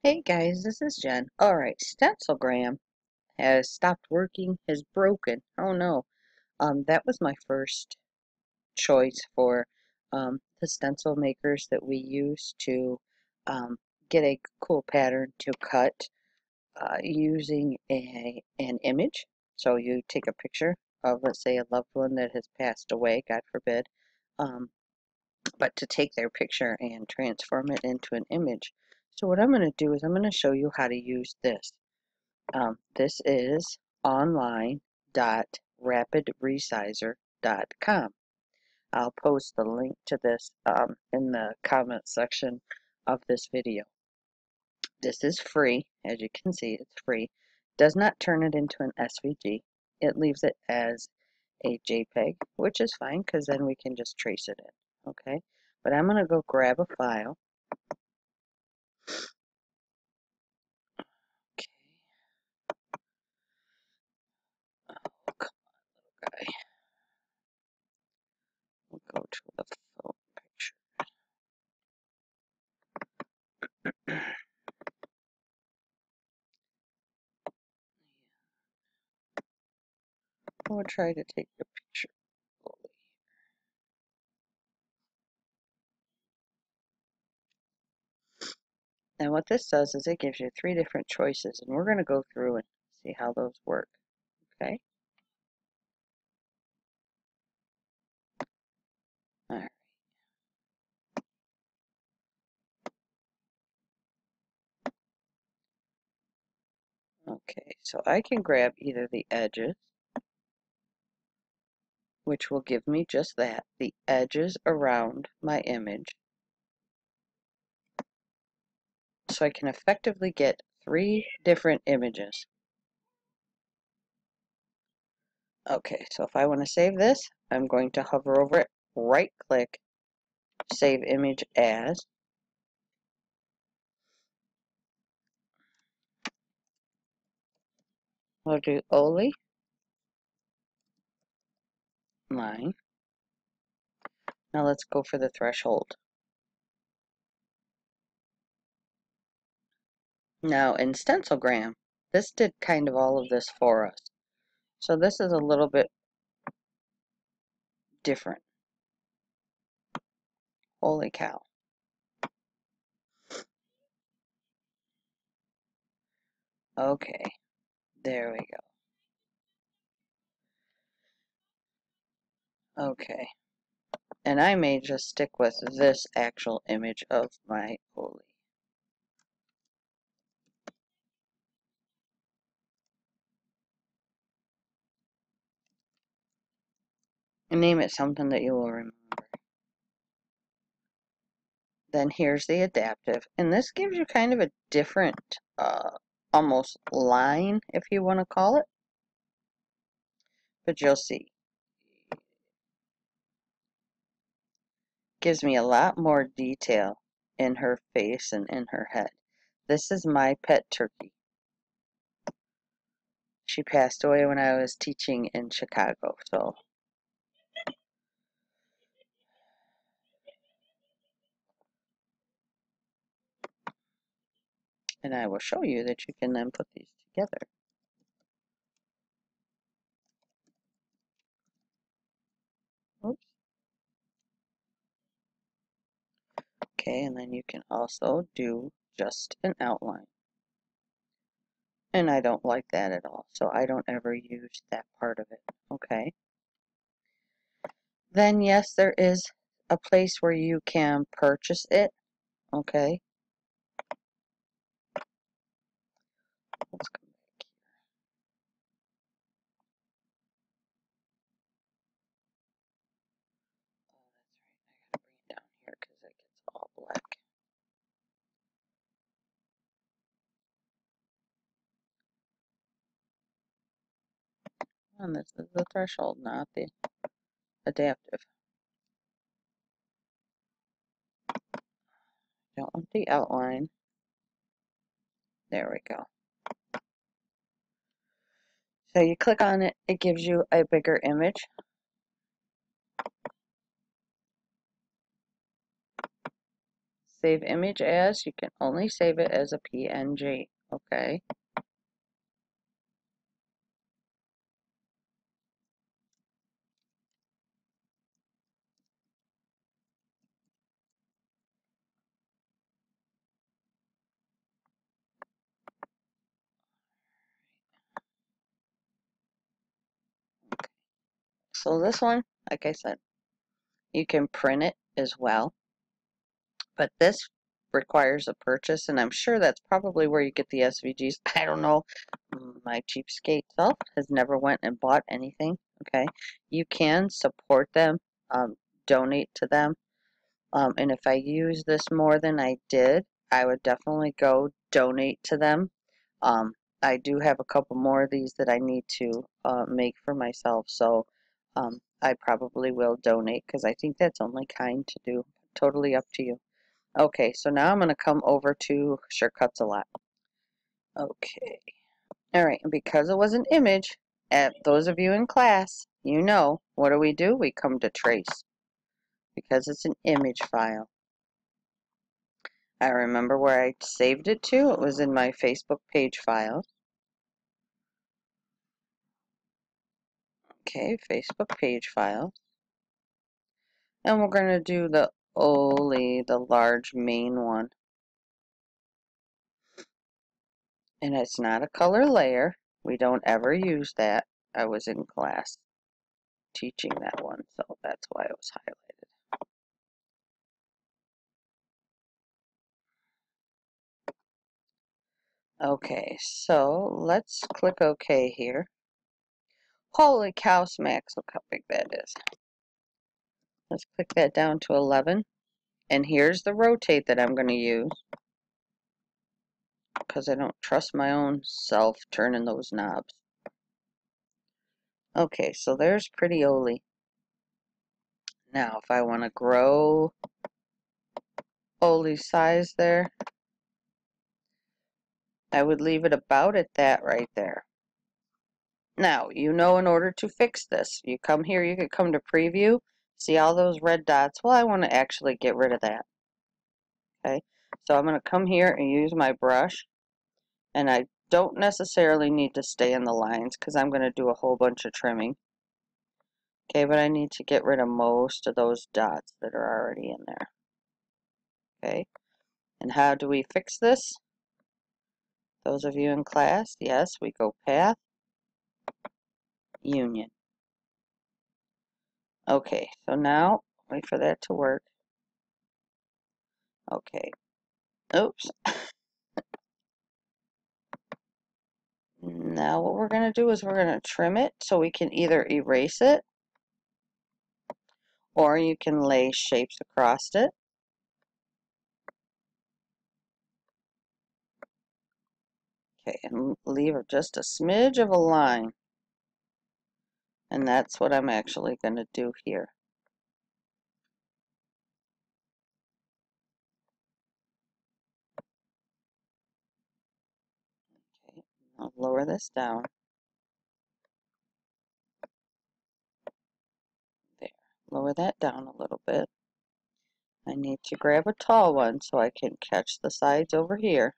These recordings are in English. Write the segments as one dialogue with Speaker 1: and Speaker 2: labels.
Speaker 1: Hey guys, this is Jen. Alright, Stencilgram has stopped working, has broken. Oh no. That was my first choice for the stencil makers that we use to get a cool pattern to cut using an image. So you take a picture of, let's say, a loved one that has passed away, God forbid, um, but to take their picture and transform it into an image. So what I'm going to do is I'm going to show you how to use this. This is online.rapidresizer.com. I'll post the link to this in the comment section of this video. This is free. As you can see, it's free. Does not turn it into an SVG. It leaves it as a JPEG, which is fine because then we can just trace it in. Okay, but I'm going to go grab a file. Okay. Oh, come on, guy. We'll go to the phone picture. We'll try to take the picture fully. And what this does is it gives you 3 different choices, and we're going to go through and see how those work. Okay? All right. Okay, so I can grab either the edges, which will give me just that, the edges around my image. So I can effectively get 3 different images. Okay, so if I want to save this, I'm going to hover over it, right click, save image as. We'll do only line. Now let's go for the threshold. Now in Stencilgram, this did kind of all of this for us. So this is a little bit different. Holy cow. Okay, there we go. Okay, and I may just stick with this actual image of my holy. And name it something that you will remember. Then here's the adaptive, and this gives you kind of a different, almost line, if you want to call it. But you'll see. Gives me a lot more detail in her face and in her head. This is my pet turkey. She passed away when I was teaching in Chicago, so. And I will show you that you can then put these together. Oops. Okay, and then you can also do just an outline. And I don't like that at all, so I don't ever use that part of it. Okay. Then yes, there is a place where you can purchase it. Okay. Let's come back here. Oh, that's right. I gotta bring it down here because it gets all black. And this is the threshold, not the adaptive. Don't want the outline. There we go. So you click on it, it gives you a bigger image. Save image as, you can only save it as a PNG. Okay. So this one, like I said, you can print it as well, but this requires a purchase, and I'm sure that's probably where you get the SVGs. I don't know. My cheapskate self has never went and bought anything. Okay, you can support them, donate to them, and if I use this more than I did, I would definitely go donate to them. Um, I do have a couple more of these that I need to make for myself, so I probably will donate because I think that's only kind to do. Totally up to you. Okay, so now I'm going to come over to Sure Cuts a Lot. Okay. Alright, and because it was an image, those of you in class, you know, what do? We come to trace because it's an image file. I remember where I saved it to. It was in my Facebook page file. Okay, Facebook page file. And we're going to do the the large main one. And it's not a color layer. We don't ever use that. I was in class teaching that one, so that's why it was highlighted. Okay, so let's click OK here. Holy cow smacks, look how big that is. Let's click that down to 11. And here's the rotate that I'm going to use, because I don't trust my own self turning those knobs. Okay, so there's Pretty Oli. Now, if I want to grow Oli's size there, I would leave it about at that right there. Now, you know, in order to fix this, you come here, you could come to preview, see all those red dots. Well, I want to actually get rid of that. Okay, so I'm going to come here and use my brush, and I don't necessarily need to stay in the lines because I'm going to do a whole bunch of trimming. Okay, but I need to get rid of most of those dots that are already in there. Okay, and how do we fix this? Those of you in class, yes, we go Path, Union. Okay, so now, wait for that to work. Okay, oops. Now what we're going to do is we're going to trim it so we can either erase it, or you can lay shapes across it. Okay, and leave just a smidge of a line. And that's what I'm actually going to do here. Okay, I'll lower this down. There, lower that down a little bit. I need to grab a tall one so I can catch the sides over here.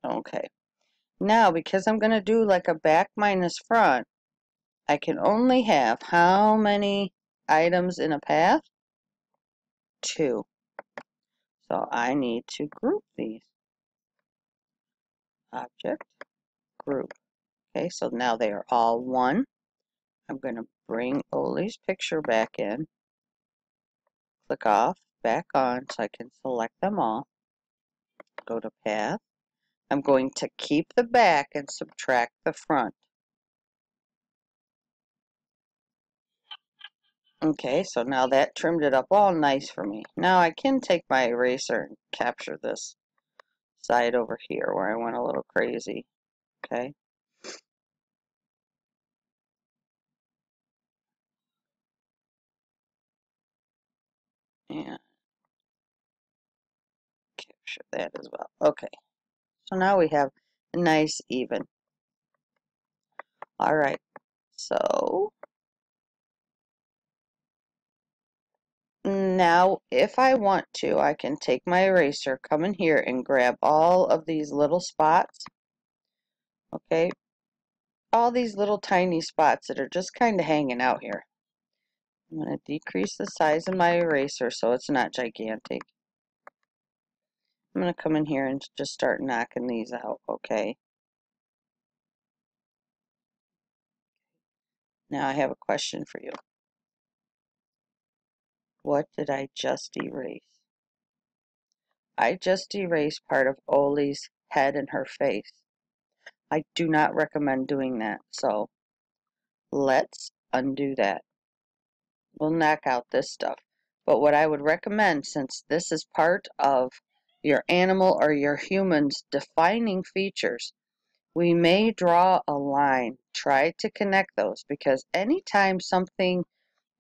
Speaker 1: Okay, now because I'm going to do like a back minus front, I can only have how many items in a path? 2. So I need to group these. Object, group. Okay, so now they are all one. I'm going to bring Oli's picture back in. Click off, back on, so I can select them all. Go to Path. I'm going to keep the back and subtract the front. Okay, so now that trimmed it up all nice for me. Now I can take my eraser and capture this side over here where I went a little crazy. Okay. And capture that as well. Okay. So now we have a nice even. All right, so now if I want to, I can take my eraser, come in here and grab all of these little spots, okay? All these little tiny spots that are just kind of hanging out here. I'm going to decrease the size of my eraser so it's not gigantic. I'm going to come in here and just start knocking these out, okay? Now I have a question for you. What did I just erase? I just erased part of Oli's head and her face. I do not recommend doing that, so let's undo that. We'll knock out this stuff. But what I would recommend, since this is part of your animal or your human's defining features, we may draw a line. Try to connect those, because anytime something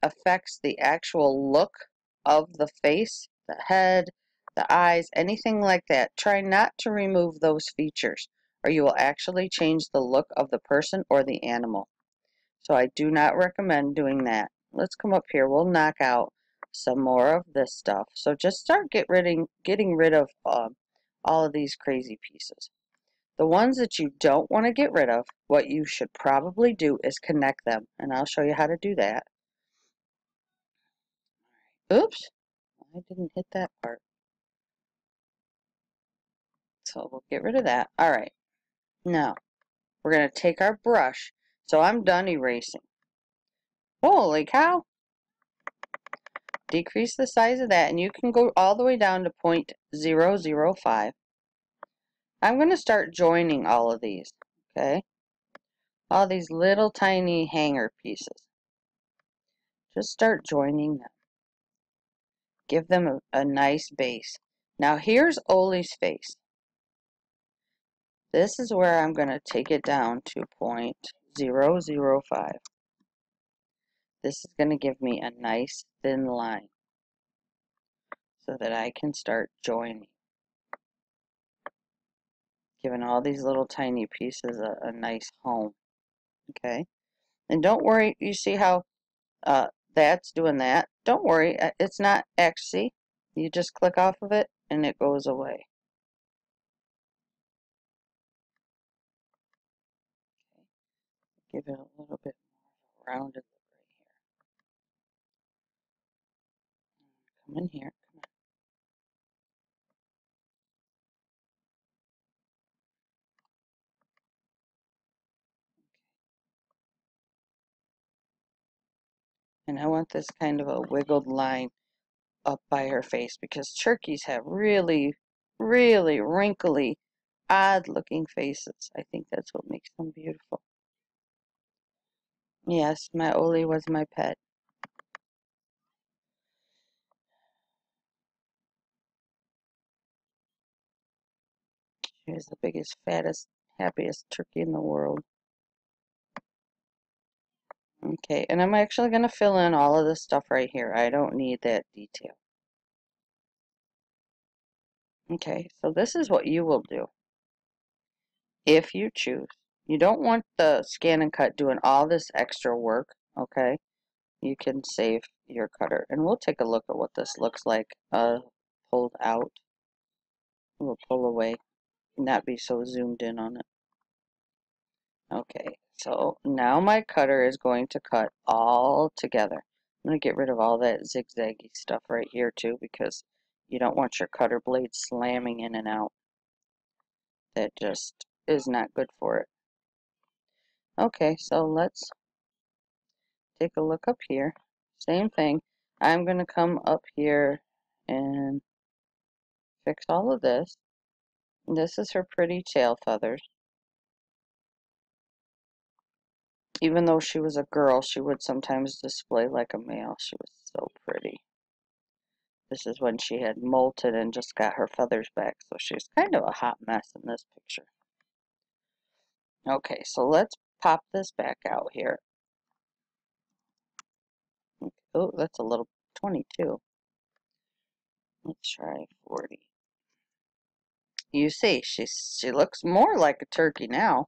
Speaker 1: affects the actual look of the face, the head, the eyes, anything like that, try not to remove those features, or you will actually change the look of the person or the animal. So I do not recommend doing that. Let's come up here. We'll knock out some more of this stuff. So just start getting rid of all of these crazy pieces. The ones that you don't want to get rid of, what you should probably do is connect them. And I'll show you how to do that. Oops, I didn't hit that part. So we'll get rid of that. All right. Now, we're going to take our brush. So I'm done erasing. Holy cow! Decrease the size of that, and you can go all the way down to 0.005. I'm going to start joining all of these, okay? All these little tiny hanger pieces. Just start joining them. Give them a nice base. Now here's Oli's face. This is where I'm going to take it down to 0.005. This is going to give me a nice thin line so that I can start joining. Giving all these little tiny pieces a nice home. Okay? And don't worry, you see how that's doing that? Don't worry, it's not XC. You just click off of it and it goes away. Okay. Give it a little bit more of a rounded look right here. Come in here. Come on. And I want this kind of a wiggled line up by her face, because turkeys have really, really wrinkly, odd looking faces. I think that's what makes them beautiful. Yes, my Oli was my pet. She was the biggest, fattest, happiest turkey in the world. Okay, and I'm actually going to fill in all of this stuff right here. I don't need that detail. Okay, so this is what you will do if you choose. You don't want the ScanNCut doing all this extra work, okay? You can save your cutter. And we'll take a look at what this looks like pulled out. We'll pull away, not be so zoomed in on it. Okay, so now my cutter is going to cut all together. I'm going to get rid of all that zigzaggy stuff right here too, because you don't want your cutter blade slamming in and out. That just is not good for it. Okay, so let's take a look up here. Same thing. I'm going to come up here and fix all of this. This is her pretty tail feathers. Even though she was a girl, she would sometimes display like a male. She was so pretty. This is when she had molted and just got her feathers back, so she's kind of a hot mess in this picture. Okay, so let's pop this back out here. Oh, that's a little 22. Let's try 40. You see, she looks more like a turkey now,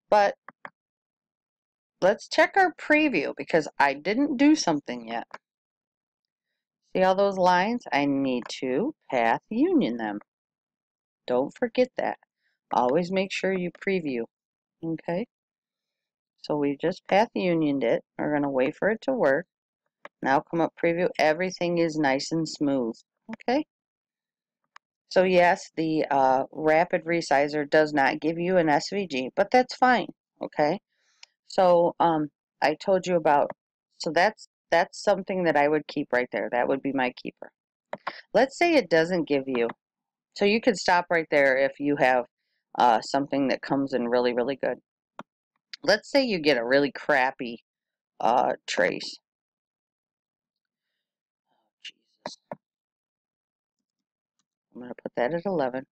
Speaker 1: but let's check our preview because I didn't do something yet. See all those lines? I need to path union them. Don't forget that. Always make sure you preview. Okay? So we just path unioned it. We're going to wait for it to work. Now come up preview. Everything is nice and smooth. Okay? So yes, the RapidResizer does not give you an SVG, but that's fine. Okay? So I told you about, so that's something that I would keep right there. That would be my keeper. Let's say it doesn't give you, so you can stop right there if you have something that comes in really, really good. Let's say you get a really crappy trace. Jesus. I'm going to put that at 11.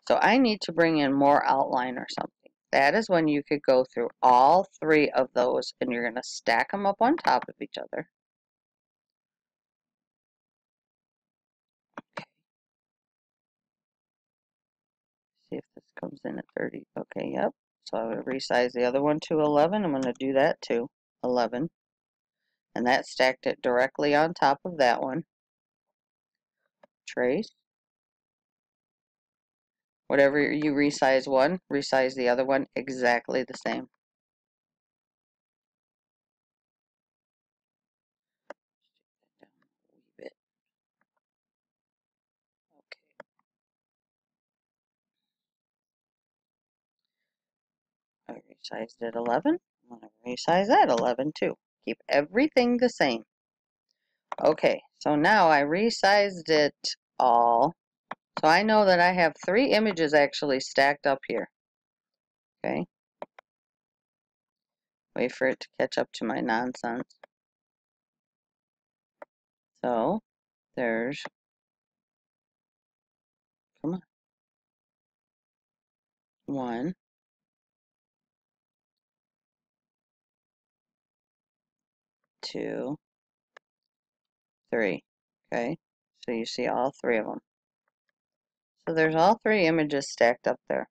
Speaker 1: So I need to bring in more outline or something. That is when you could go through all three of those and you're going to stack them up on top of each other. Okay. See if this comes in at 30. Okay, yep. So I would resize the other one to 11. I'm going to do that too. 11. And that stacked it directly on top of that one. Trace. Whatever you resize one, resize the other one exactly the same. Down a wee bit. Okay. I resized it 11. I'm going to resize that 11 too. Keep everything the same. Okay, so now I resized it all. So I know that I have 3 images actually stacked up here. Okay. Wait for it to catch up to my nonsense. So there's, come on, 1, 2, 3. Okay, so you see all 3 of them. So there's all 3 images stacked up there.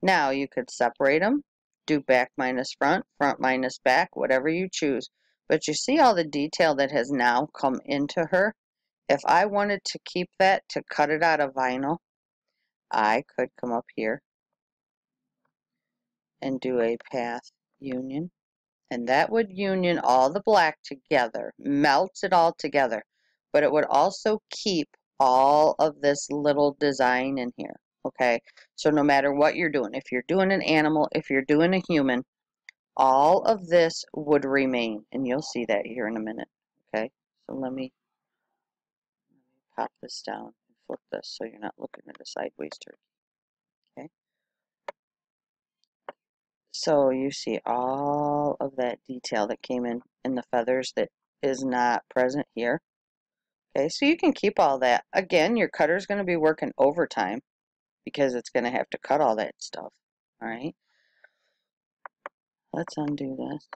Speaker 1: Now you could separate them, do back minus front, front minus back, whatever you choose. But you see all the detail that has now come into her? If I wanted to keep that, to cut it out of vinyl, I could come up here and do a path union. And that would union all the black together, melts it all together. But it would also keep all of this little design in here. Okay, so no matter what you're doing, if you're doing an animal, if you're doing a human, all of this would remain. And you'll see that here in a minute. Okay, so let me pop this down and flip this so you're not looking at a sideways turkey. Okay. So you see all of that detail that came in the feathers that is not present here. Okay, so you can keep all that. Again, your cutter's going to be working overtime because it's going to have to cut all that stuff. All right. Let's undo this.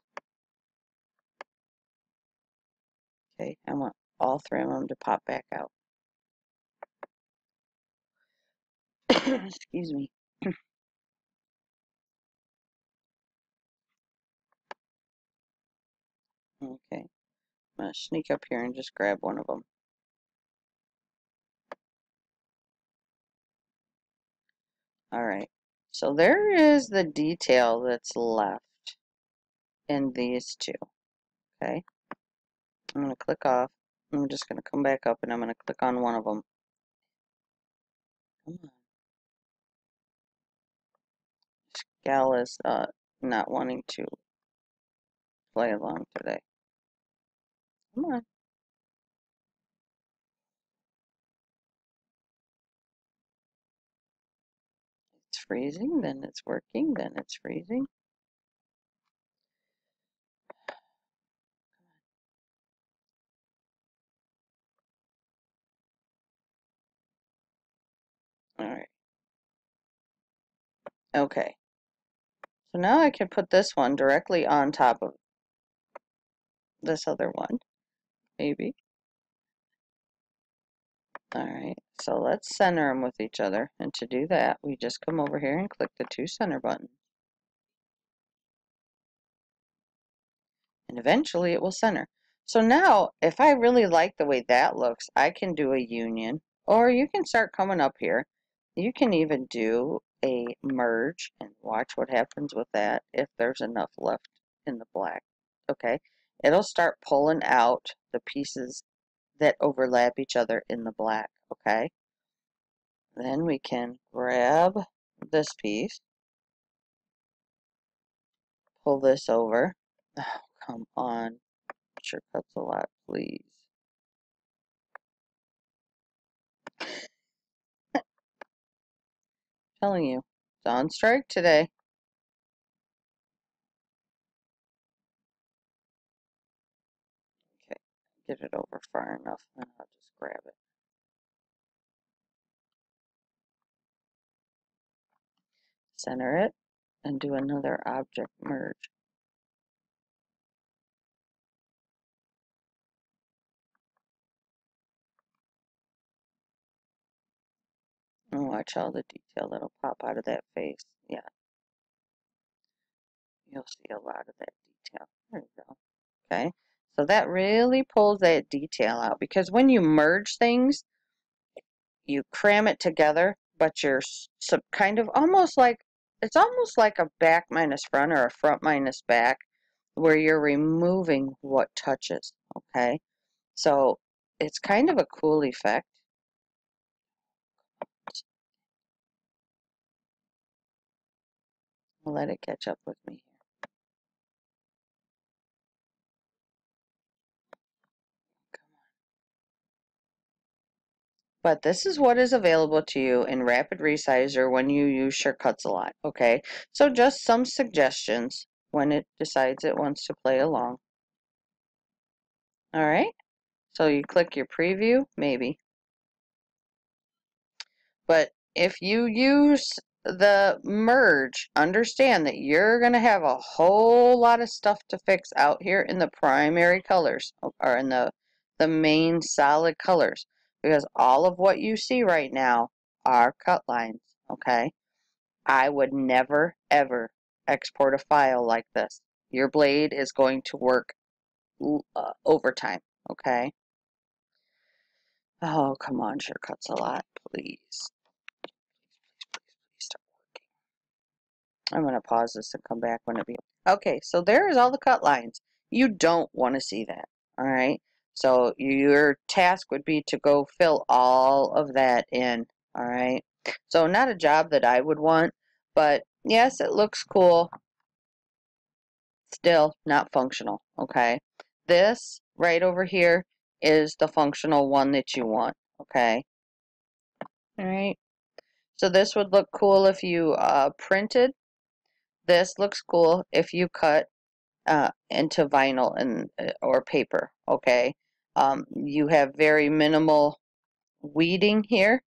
Speaker 1: Okay, I want all 3 of them to pop back out. Excuse me. Okay, I'm going to sneak up here and just grab one of them. All right, so there is the detail that's left in these 2. Okay, I'm going to click off. I'm just going to come back up and I'm going to click on one of them. Come on. Gal is not wanting to play along today. Come on. It's freezing, then it's working, then it's freezing. All right. Okay. So now I can put this one directly on top of this other one, maybe. All right. So let's center them with each other. And to do that, we just come over here and click the 2 center buttons. and eventually it will center. So now, if I really like the way that looks, I can do a union, or you can start coming up here. You can even do a merge and watch what happens with that if there's enough left in the black. Okay, it'll start pulling out the pieces that overlap each other in the black. Okay, then we can grab this piece, pull this over. Oh, come on. Sure cuts a lot, please. Telling you, it's on strike today. Okay, get it over far enough, and I'll just grab it. Center it, and do another object merge. And watch all the detail that'll pop out of that face. Yeah, you'll see a lot of that detail. There you go. Okay, so that really pulls that detail out, because when you merge things, you cram it together, but you're kind of almost like, it's almost like a back minus front or a front minus back, where you're removing what touches. Okay, so it's kind of a cool effect. I'll let it catch up with me here. But this is what is available to you in RapidResizer when you use ScanNCut a lot, okay? So just some suggestions when it decides it wants to play along. All right, so you click your preview, maybe. But if you use the merge, understand that you're going to have a whole lot of stuff to fix out here in the primary colors, or in the main solid colors, because all of what you see right now are cut lines, okay? I would never, ever export a file like this. Your blade is going to work overtime, okay? Oh, come on, ScanNCut a lot, please. Start working. I'm going to pause this and come back when it be. Okay, so there's all the cut lines. You don't want to see that, all right? So your task would be to go fill all of that in, all right? So not a job that I would want, but yes, it looks cool. Still not functional, okay? This right over here is the functional one that you want, okay? All right. So this would look cool if you printed. This looks cool if you cut into vinyl and or paper, okay? You have very minimal weeding here.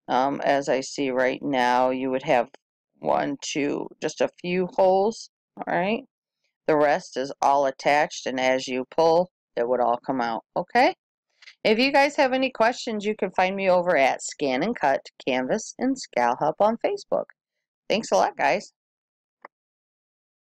Speaker 1: As I see right now, you would have one, two, just a few holes, all right? The rest is all attached, and as you pull, it would all come out, okay? If you guys have any questions, you can find me over at ScanNCut Canvas and ScalHub on Facebook. Thanks a lot, guys.